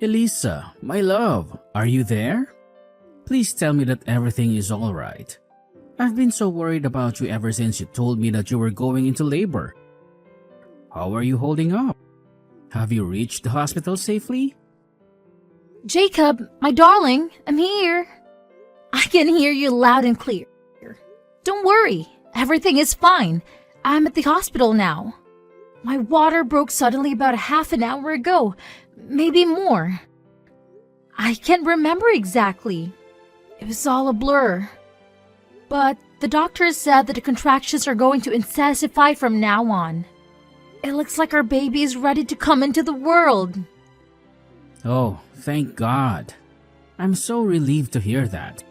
Elisa, my love, are you there? Please tell me that everything is alright. I've been so worried about you ever since you told me that you were going into labor. How are you holding up? Have you reached the hospital safely? Jacob, my darling, I'm here. I can hear you loud and clear. Don't worry, everything is fine. I'm at the hospital now. My water broke suddenly about a half an hour ago, maybe more. I can't remember exactly. It was all a blur. But the doctor said that the contractions are going to intensify from now on. It looks like our baby is ready to come into the world. Oh, thank God. I'm so relieved to hear that.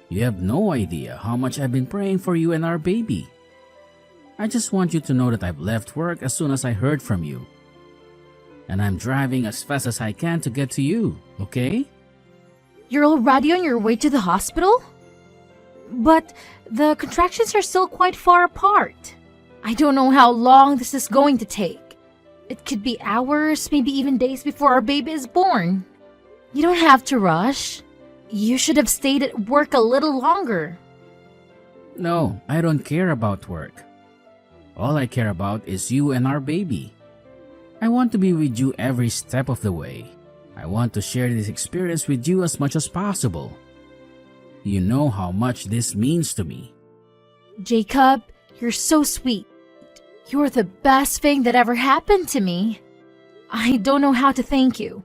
You have no idea how much I've been praying for you and our baby. I just want you to know that I've left work as soon as I heard from you. And I'm driving as fast as I can to get to you, okay? You're already on your way to the hospital? But the contractions are still quite far apart. I don't know how long this is going to take. It could be hours, maybe even days before our baby is born. You don't have to rush. You should have stayed at work a little longer. No, I don't care about work. All I care about is you and our baby. I want to be with you every step of the way. I want to share this experience with you as much as possible. You know how much this means to me. Jacob, you're so sweet. You're the best thing that ever happened to me. I don't know how to thank you,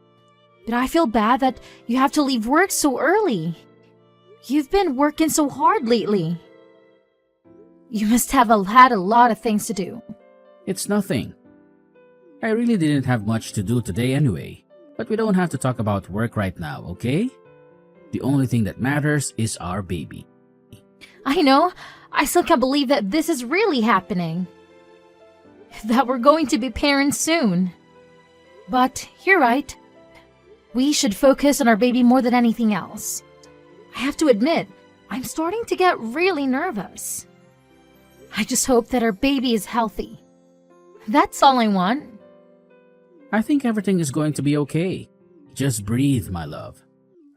but I feel bad that you have to leave work so early. You've been working so hard lately. You must have had a lot of things to do. It's nothing. I really didn't have much to do today anyway, but we don't have to talk about work right now, okay? The only thing that matters is our baby. I know. I still can't believe that this is really happening. That we're going to be parents soon. But you're right. We should focus on our baby more than anything else. I have to admit, I'm starting to get really nervous. I just hope that our baby is healthy. That's all I want. I think everything is going to be okay. Just breathe, my love.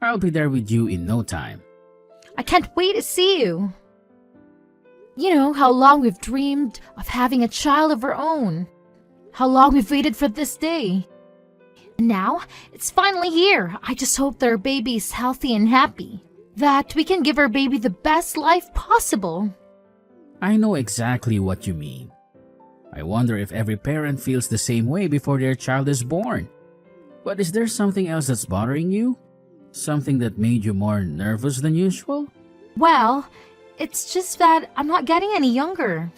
I'll be there with you in no time. I can't wait to see you. You know how long we've dreamed of having a child of our own. How long we've waited for this day. And now, it's finally here. I just hope that our baby is healthy and happy. That we can give our baby the best life possible. I know exactly what you mean. I wonder if every parent feels the same way before their child is born. But is there something else that's bothering you? Something that made you more nervous than usual? Well, it's just that I'm not getting any younger.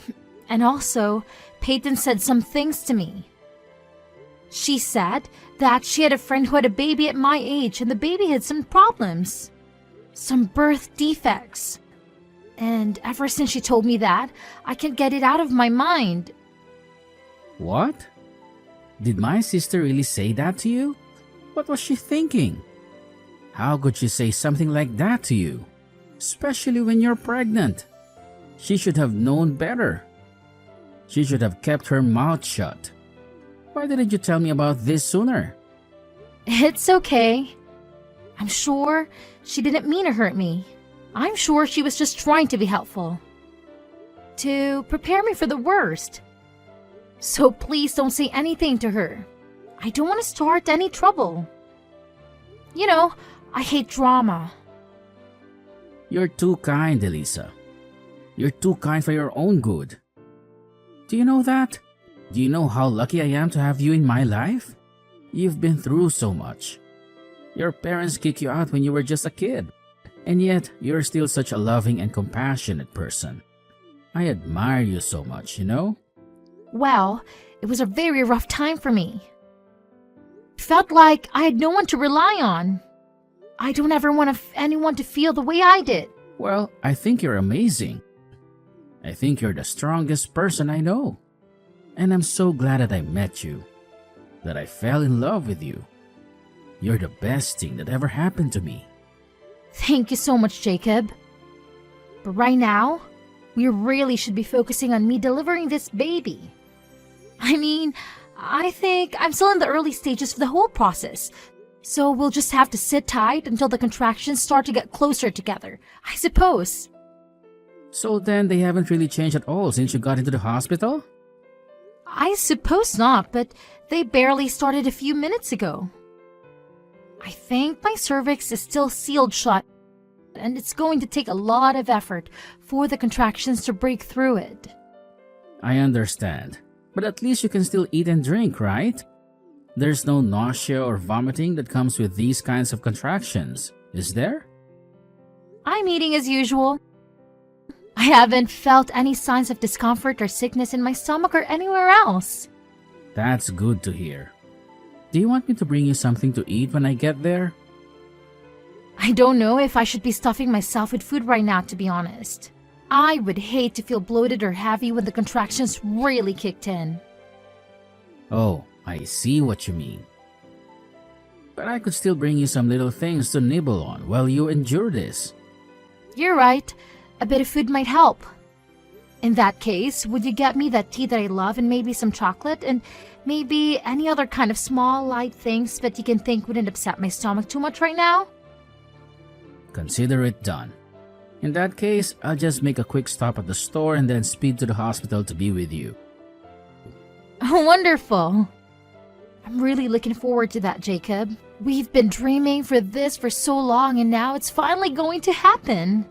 And also, Peyton said some things to me. She said that she had a friend who had a baby at my age and the baby had some problems. Some birth defects. And ever since she told me that, I can't get it out of my mind. What? Did my sister really say that to you? What was she thinking? How could she say something like that to you? Especially when you're pregnant. She should have known better. She should have kept her mouth shut. Why didn't you tell me about this sooner? It's okay. I'm sure she didn't mean to hurt me. I'm sure she was just trying to be helpful. To prepare me for the worst. So please don't say anything to her. I don't want to start any trouble. You know, I hate drama. You're too kind, Elisa. You're too kind for your own good. Do you know that? Do you know how lucky I am to have you in my life? You've been through so much. Your parents kicked you out when you were just a kid. And yet, you're still such a loving and compassionate person. I admire you so much, you know? Well, it was a very rough time for me. It felt like I had no one to rely on. I don't ever want anyone to feel the way I did. Well, I think you're amazing. I think you're the strongest person I know. And I'm so glad that I met you, that I fell in love with you. You're the best thing that ever happened to me. Thank you so much, Jacob. But right now, we really should be focusing on me delivering this baby. I mean, I think I'm still in the early stages of the whole process. So we'll just have to sit tight until the contractions start to get closer together, I suppose. So then they haven't really changed at all since you got into the hospital? I suppose not, but they barely started a few minutes ago. I think my cervix is still sealed shut, and it's going to take a lot of effort for the contractions to break through it. I understand. But at least you can still eat and drink, right? There's no nausea or vomiting that comes with these kinds of contractions, is there? I'm eating as usual. I haven't felt any signs of discomfort or sickness in my stomach or anywhere else. That's good to hear. Do you want me to bring you something to eat when I get there? I don't know if I should be stuffing myself with food right now, to be honest. I would hate to feel bloated or heavy when the contractions really kicked in. Oh, I see what you mean. But I could still bring you some little things to nibble on while you endure this. You're right. A bit of food might help. In that case, would you get me that tea that I love and maybe some chocolate and maybe any other kind of small, light things that you can think wouldn't upset my stomach too much right now? Consider it done. In that case, I'll just make a quick stop at the store and then speed to the hospital to be with you. Oh, wonderful. I'm really looking forward to that, Jacob. We've been dreaming for this for so long and now it's finally going to happen.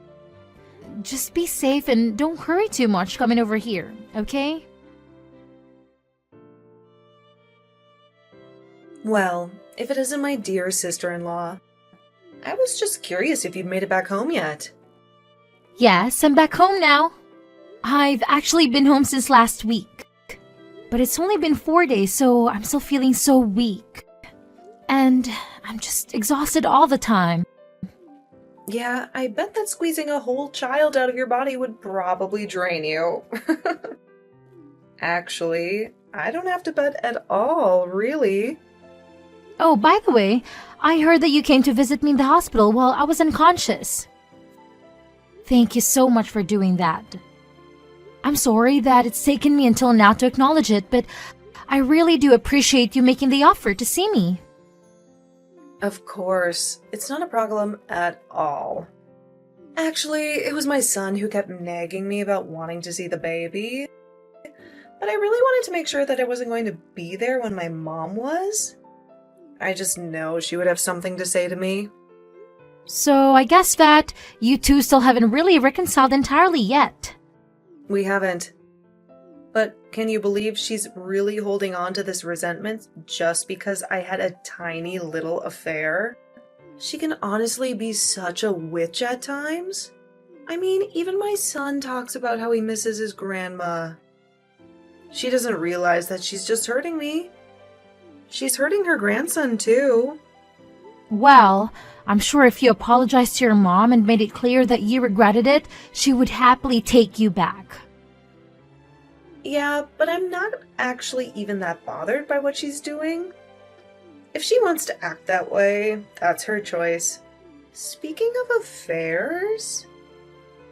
Just be safe and don't hurry too much coming over here, okay? Well, if it isn't my dear sister-in-law, I was just curious if you'd made it back home yet. Yes, I'm back home now. I've actually been home since last week. But it's only been 4 days, so I'm still feeling so weak. And I'm just exhausted all the time. Yeah, I bet that squeezing a whole child out of your body would probably drain you. Actually, I don't have to bet at all, really. Oh, by the way, I heard that you came to visit me in the hospital while I was unconscious. Thank you so much for doing that. I'm sorry that it's taken me until now to acknowledge it, but I really do appreciate you making the offer to see me. Of course, it's not a problem at all. Actually, it was my son who kept nagging me about wanting to see the baby. But I really wanted to make sure that I wasn't going to be there when my mom was. I just know she would have something to say to me. So I guess that you two still haven't really reconciled entirely yet. We haven't. But can you believe she's really holding on to this resentment just because I had a tiny little affair? She can honestly be such a witch at times. I mean, even my son talks about how he misses his grandma. She doesn't realize that she's just hurting me. She's hurting her grandson too. Well, I'm sure if you apologized to your mom and made it clear that you regretted it, she would happily take you back. Yeah, but I'm not actually even that bothered by what she's doing. If she wants to act that way, that's her choice. Speaking of affairs,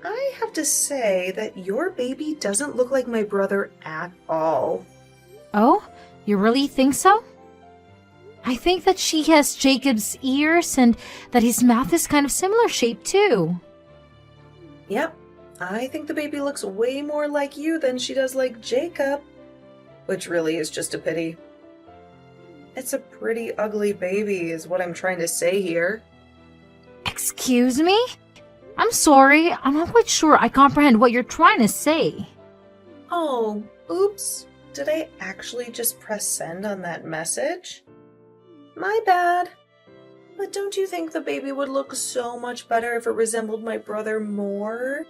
I have to say that your baby doesn't look like my brother at all. Oh, you really think so? I think that she has Jacob's ears and that his mouth is kind of similar shape too. Yep, I think the baby looks way more like you than she does like Jacob, which really is just a pity. It's a pretty ugly baby is what I'm trying to say here. Excuse me? I'm sorry, I'm not quite sure I comprehend what you're trying to say. Oh, oops. Did I actually just press send on that message? My bad. But don't you think the baby would look so much better if it resembled my brother more?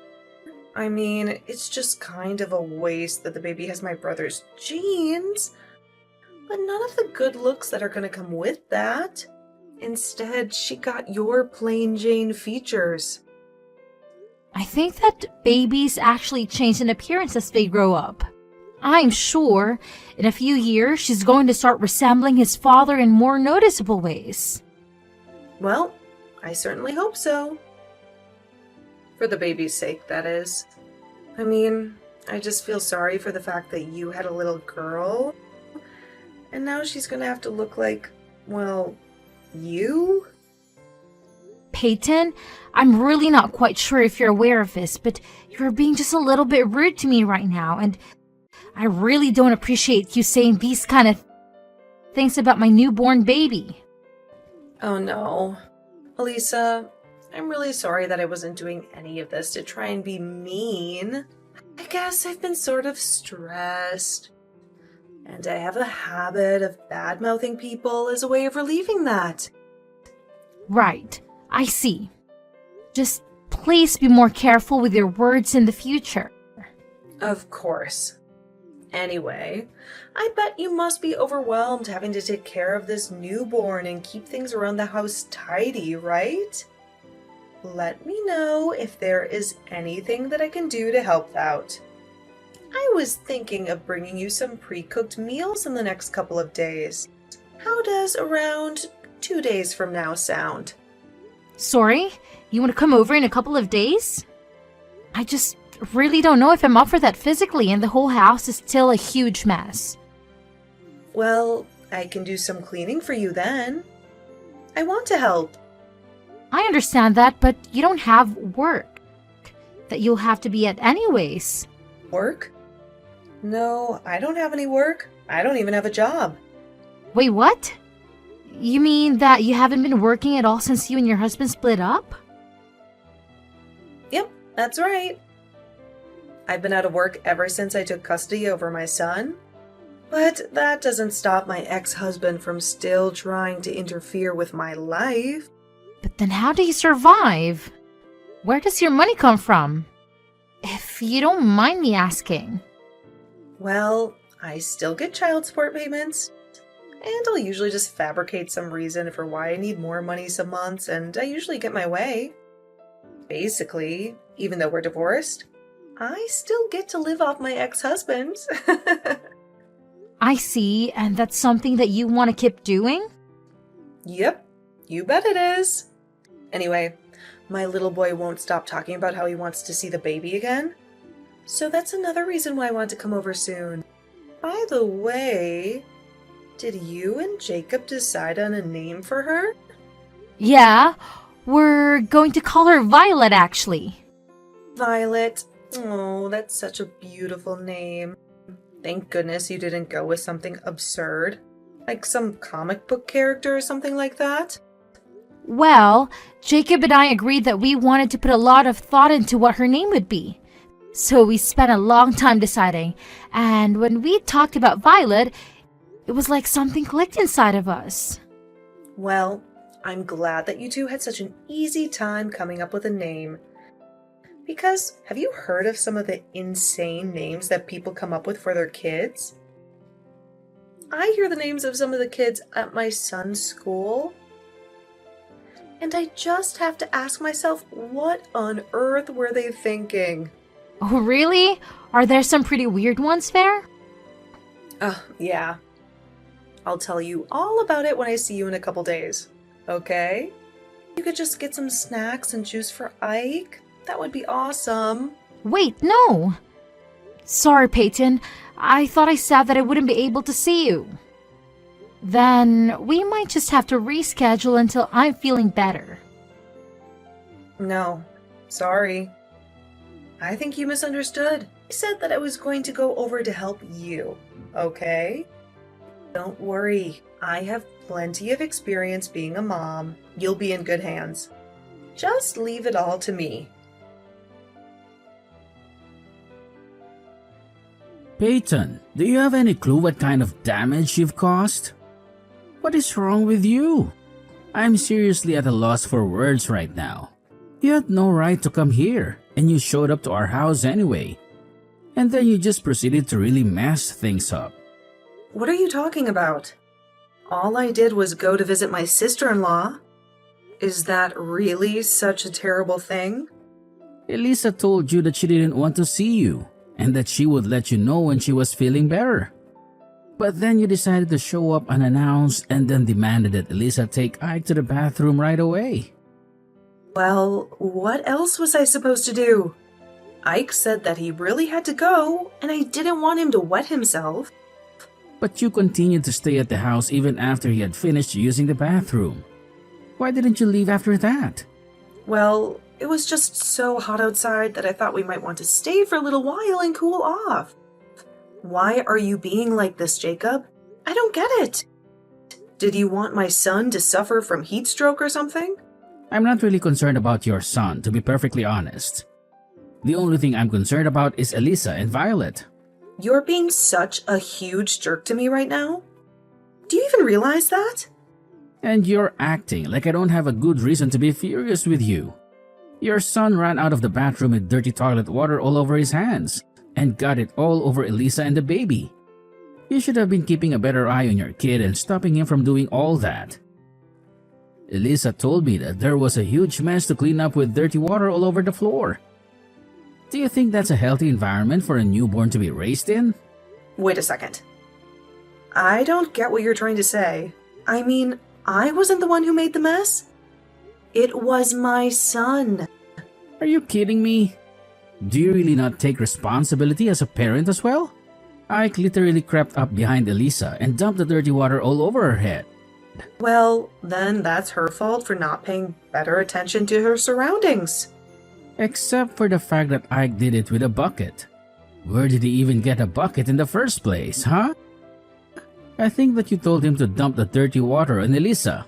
I mean, it's just kind of a waste that the baby has my brother's genes, but none of the good looks that are going to come with that. Instead, she got your plain Jane features. I think that babies actually change in appearance as they grow up. I'm sure in a few years she's going to start resembling his father in more noticeable ways. Well, I certainly hope so. For the baby's sake, that is. I mean, I just feel sorry for the fact that you had a little girl, and now she's gonna have to look like, well, you? Peyton, I'm really not quite sure if you're aware of this, but you're being just a little bit rude to me right now, and I really don't appreciate you saying these kind of things about my newborn baby. Oh no. Elisa, I'm really sorry that I wasn't doing any of this to try and be mean. I guess I've been sort of stressed. And I have a habit of bad-mouthing people as a way of relieving that. Right, I see. Just please be more careful with your words in the future. Of course. Anyway, I bet you must be overwhelmed having to take care of this newborn and keep things around the house tidy, right? Let me know if there is anything that I can do to help out. I was thinking of bringing you some pre-cooked meals in the next couple of days. How does around 2 days from now sound? Sorry, you want to come over in a couple of days? I just really don't know if I'm up for that physically, and the whole house is still a huge mess. Well, I can do some cleaning for you then. I want to help. I understand that, but you don't have work that you'll have to be at anyways. Work? No, I don't have any work. I don't even have a job. Wait, what? You mean that you haven't been working at all since you and your husband split up? Yep, that's right. I've been out of work ever since I took custody over my son. But that doesn't stop my ex-husband from still trying to interfere with my life. But then how do you survive? Where does your money come from? If you don't mind me asking. Well, I still get child support payments. And I'll usually just fabricate some reason for why I need more money some months, and I usually get my way. Basically, even though we're divorced, I still get to live off my ex-husband. I see, and that's something that you want to keep doing? Yep, you bet it is. Anyway, my little boy won't stop talking about how he wants to see the baby again. So that's another reason why I want to come over soon. By the way, did you and Jacob decide on a name for her? Yeah, we're going to call her Violet, actually. Violet. Oh, that's such a beautiful name. Thank goodness you didn't go with something absurd, like some comic book character or something like that. Well, Jacob and I agreed that we wanted to put a lot of thought into what her name would be. So we spent a long time deciding, and when we talked about Violet, it was like something clicked inside of us. Well, I'm glad that you two had such an easy time coming up with a name. Because have you heard of some of the insane names that people come up with for their kids? I hear the names of some of the kids at my son's school, and I just have to ask myself, what on earth were they thinking? Oh, really? Are there some pretty weird ones there? Yeah. I'll tell you all about it when I see you in a couple days. Okay? You could just get some snacks and juice for Ike. That would be awesome. Wait, no! Sorry, Peyton. I thought I said that I wouldn't be able to see you. Then we might just have to reschedule until I'm feeling better. No, sorry. I think you misunderstood. I said that I was going to go over to help you, okay? Don't worry. I have plenty of experience being a mom. You'll be in good hands. Just leave it all to me. Peyton, do you have any clue what kind of damage you've caused? What is wrong with you? I'm seriously at a loss for words right now. You had no right to come here, and you showed up to our house anyway. And then you just proceeded to really mess things up. What are you talking about? All I did was go to visit my sister-in-law. Is that really such a terrible thing? Elisa told you that she didn't want to see you, and that she would let you know when she was feeling better. But then you decided to show up unannounced and then demanded that Elisa take Ike to the bathroom right away. Well, what else was I supposed to do? Ike said that he really had to go, and I didn't want him to wet himself. But you continued to stay at the house even after he had finished using the bathroom. Why didn't you leave after that? Well, it was just so hot outside that I thought we might want to stay for a little while and cool off. Why are you being like this, Jacob? I don't get it. Did you want my son to suffer from heat stroke or something? I'm not really concerned about your son, to be perfectly honest. The only thing I'm concerned about is Elisa and Violet. You're being such a huge jerk to me right now. Do you even realize that? And you're acting like I don't have a good reason to be furious with you. Your son ran out of the bathroom with dirty toilet water all over his hands and got it all over Elisa and the baby. You should have been keeping a better eye on your kid and stopping him from doing all that. Elisa told me that there was a huge mess to clean up with dirty water all over the floor. Do you think that's a healthy environment for a newborn to be raised in? Wait a second. I don't get what you're trying to say. I mean, I wasn't the one who made the mess. It was my son. Are you kidding me? Do you really not take responsibility as a parent as well? Ike literally crept up behind Elisa and dumped the dirty water all over her head. Well, then that's her fault for not paying better attention to her surroundings. Except for the fact that Ike did it with a bucket. Where did he even get a bucket in the first place, huh? I think that you told him to dump the dirty water on Elisa.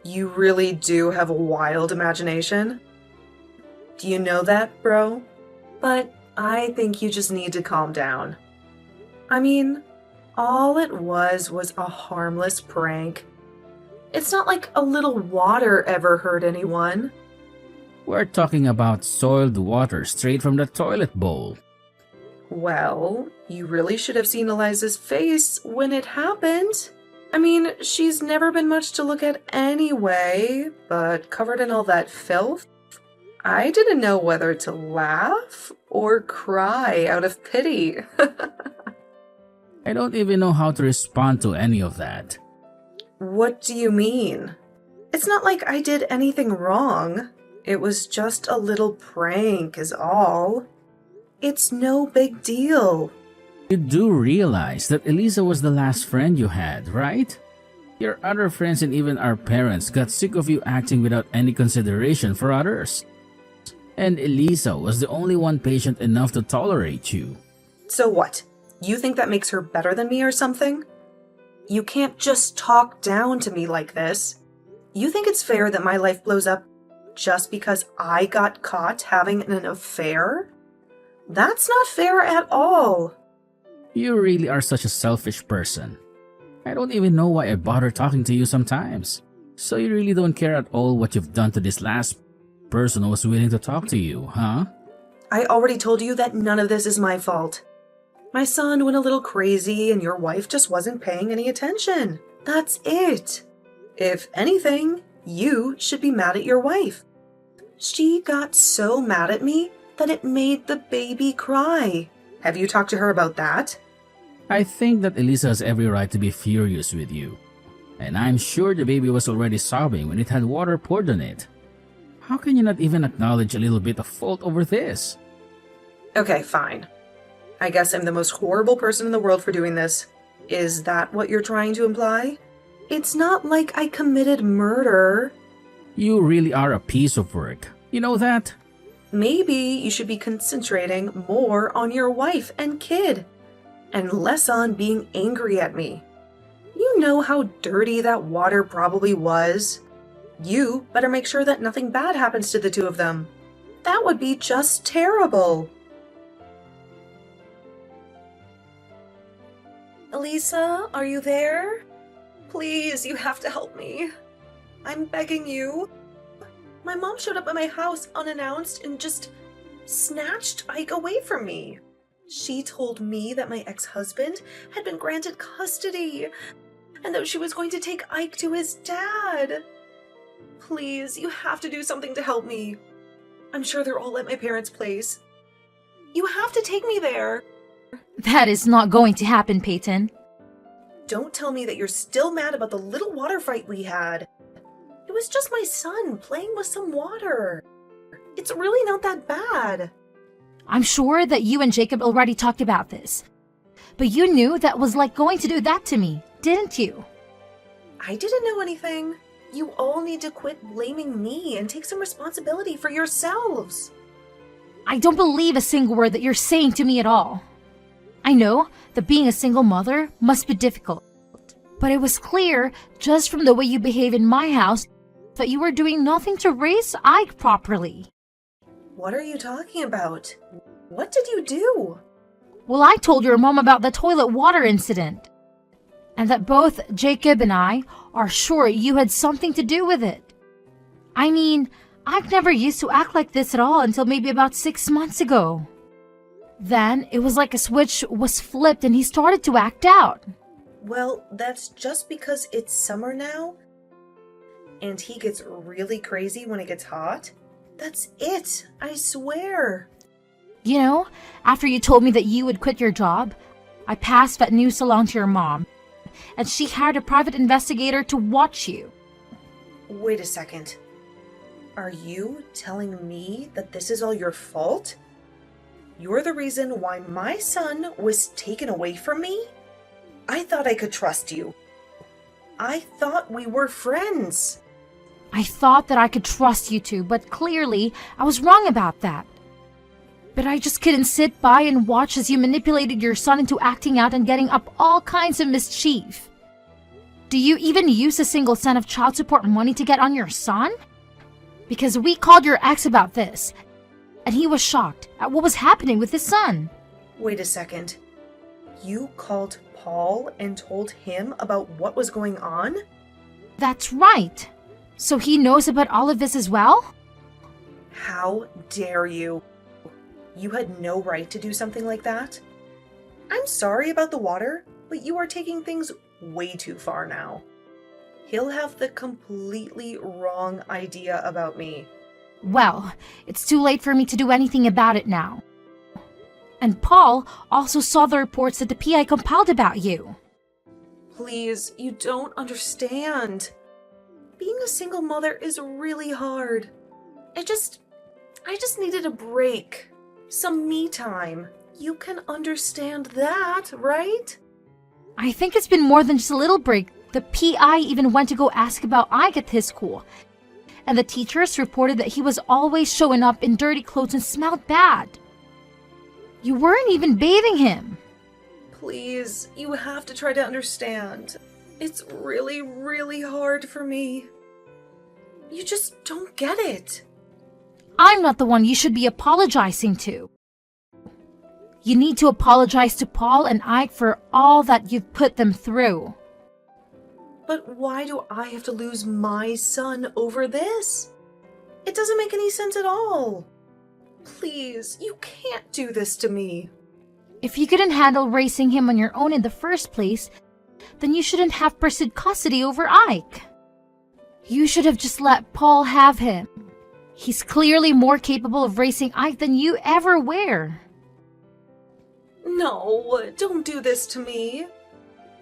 You really do have a wild imagination. Do you know that, bro? But I think you just need to calm down. I mean, all it was a harmless prank. It's not like a little water ever hurt anyone. We're talking about soiled water straight from the toilet bowl. Well, you really should have seen Eliza's face when it happened. I mean, she's never been much to look at anyway, but covered in all that filth, I didn't know whether to laugh or cry out of pity. I don't even know how to respond to any of that. What do you mean? It's not like I did anything wrong. It was just a little prank is all. It's no big deal. You do realize that Elisa was the last friend you had, right? Your other friends and even our parents got sick of you acting without any consideration for others. And Elisa was the only one patient enough to tolerate you. So what? You think that makes her better than me or something? You can't just talk down to me like this. You think it's fair that my life blows up just because I got caught having an affair? That's not fair at all. You really are such a selfish person. I don't even know why I bother talking to you sometimes. So you really don't care at all what you've done to this last person who was willing to talk to you, huh? I already told you that none of this is my fault. My son went a little crazy and your wife just wasn't paying any attention. That's it. If anything, you should be mad at your wife. She got so mad at me that it made the baby cry. Have you talked to her about that? I think that Elisa has every right to be furious with you. And I'm sure the baby was already sobbing when it had water poured on it. How can you not even acknowledge a little bit of fault over this? Okay, fine. I guess I'm the most horrible person in the world for doing this. Is that what you're trying to imply? It's not like I committed murder. You really are a piece of work. You know that? Maybe you should be concentrating more on your wife and kid, and less on being angry at me. You know how dirty that water probably was. You better make sure that nothing bad happens to the two of them. That would be just terrible. Elisa, are you there? Please, you have to help me. I'm begging you. My mom showed up at my house unannounced and just snatched Ike away from me. She told me that my ex-husband had been granted custody and that she was going to take Ike to his dad. Please, you have to do something to help me. I'm sure they're all at my parents' place. You have to take me there. That is not going to happen, Peyton. Don't tell me that you're still mad about the little water fight we had. It was just my son playing with some water. It's really not that bad. I'm sure that you and Jacob already talked about this. But you knew that was like going to do that to me, didn't you? I didn't know anything. You all need to quit blaming me and take some responsibility for yourselves. I don't believe a single word that you're saying to me at all. I know that being a single mother must be difficult, but it was clear just from the way you behave in my house that you were doing nothing to raise Ike properly. What are you talking about? What did you do? Well, I told your mom about the toilet water incident, and that both Jacob and I are sure you had something to do with it. I mean, Ike never used to act like this at all until maybe about 6 months ago. Then it was like a switch was flipped and he started to act out. Well, that's just because it's summer now, and he gets really crazy when it gets hot. That's it, I swear. You know, after you told me that you would quit your job, I passed that news along to your mom, and she hired a private investigator to watch you. Wait a second. Are you telling me that this is all your fault? You're the reason why my son was taken away from me? I thought I could trust you. I thought we were friends. I thought that I could trust you too, but clearly I was wrong about that. But I just couldn't sit by and watch as you manipulated your son into acting out and getting up all kinds of mischief. Do you even use a single cent of child support money to get on your son? Because we called your ex about this, and he was shocked at what was happening with his son. Wait a second. You called Paul and told him about what was going on? That's right. So he knows about all of this as well? How dare you? You had no right to do something like that. I'm sorry about the water, but you are taking things way too far now. He'll have the completely wrong idea about me. Well, it's too late for me to do anything about it now. And Paul also saw the reports that the PI compiled about you. Please, you don't understand. Being a single mother is really hard. I just needed a break. Some me time. You can understand that, right? I think it's been more than just a little break. The PI even went to go ask about Ike at his school. And the teachers reported that he was always showing up in dirty clothes and smelled bad. You weren't even bathing him. Please, you have to try to understand. It's really, really hard for me. You just don't get it. I'm not the one you should be apologizing to. You need to apologize to Paul and Ike for all that you've put them through. But why do I have to lose my son over this? It doesn't make any sense at all. Please, you can't do this to me. If you couldn't handle raising him on your own in the first place, then you shouldn't have pursued custody over Ike. You should have just let Paul have him. He's clearly more capable of raising Ike than you ever were. No, don't do this to me.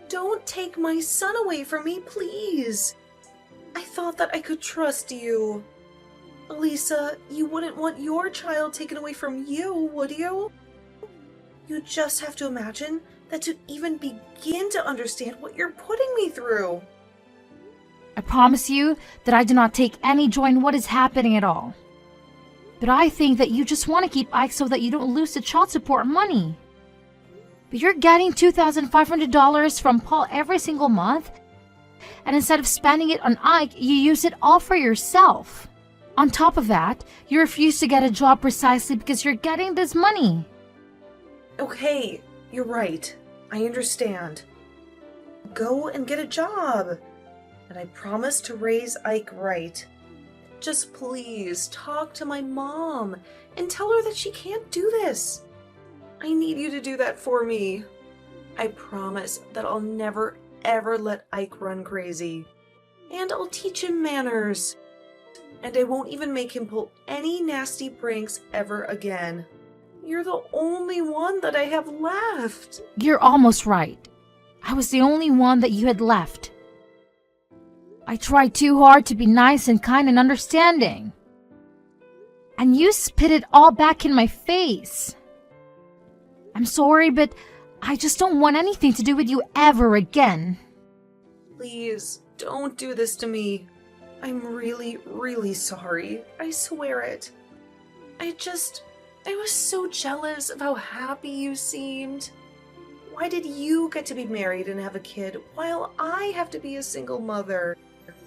Don't take my son away from me, please. I thought that I could trust you. Lisa, you wouldn't want your child taken away from you, would you? You just have to imagine that to even begin to understand what you're putting me through. I promise you that I do not take any joy in what is happening at all. But I think that you just want to keep Ike so that you don't lose the child support money. But you're getting $2,500 from Paul every single month, and instead of spending it on Ike, you use it all for yourself. On top of that, you refuse to get a job precisely because you're getting this money. Okay, you're right. I understand. Go and get a job. And I promise to raise Ike right. Just please talk to my mom and tell her that she can't do this. I need you to do that for me. I promise that I'll never ever let Ike run crazy. And I'll teach him manners. And I won't even make him pull any nasty pranks ever again. You're the only one that I have left. You're almost right. I was the only one that you had left. I tried too hard to be nice and kind and understanding. And you spit it all back in my face. I'm sorry, but I just don't want anything to do with you ever again. Please, don't do this to me. I'm really, really sorry. I swear it. I was so jealous of how happy you seemed. Why did you get to be married and have a kid while I have to be a single mother?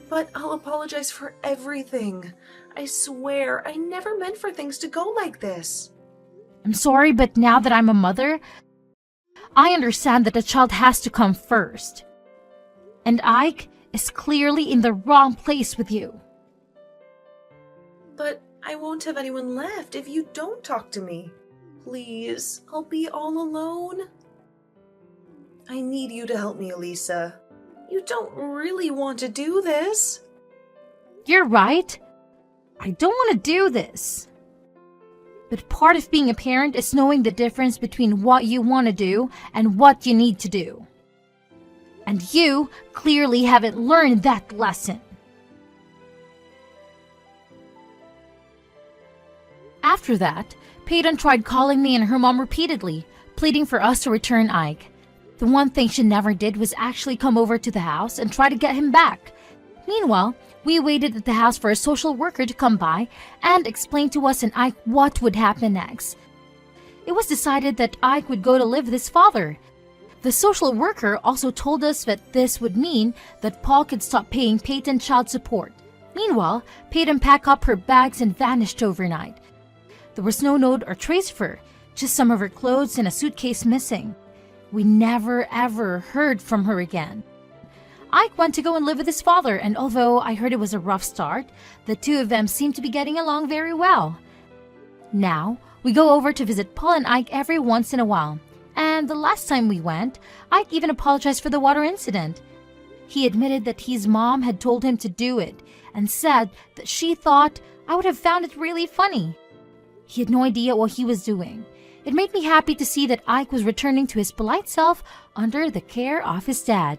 But I'll apologize for everything. I swear, I never meant for things to go like this. I'm sorry, but now that I'm a mother, I understand that the child has to come first. And Ike is clearly in the wrong place with you. But I won't have anyone left if you don't talk to me. Please, I'll be all alone. I need you to help me, Elisa. You don't really want to do this. You're right. I don't want to do this. But part of being a parent is knowing the difference between what you want to do and what you need to do. And you clearly haven't learned that lesson. After that, Peyton tried calling me and her mom repeatedly, pleading for us to return Ike. The one thing she never did was actually come over to the house and try to get him back. Meanwhile, we waited at the house for a social worker to come by and explain to us and Ike what would happen next. It was decided that Ike would go to live with his father. The social worker also told us that this would mean that Paul could stop paying Peyton child support. Meanwhile, Peyton packed up her bags and vanished overnight. There was no note or trace of her, just some of her clothes and a suitcase missing. We never ever heard from her again. Ike went to go and live with his father, and although I heard it was a rough start, the two of them seemed to be getting along very well. Now, we go over to visit Paul and Ike every once in a while, and the last time we went, Ike even apologized for the water incident. He admitted that his mom had told him to do it, and said that she thought I would have found it really funny. He had no idea what he was doing. It made me happy to see that Ike was returning to his polite self under the care of his dad.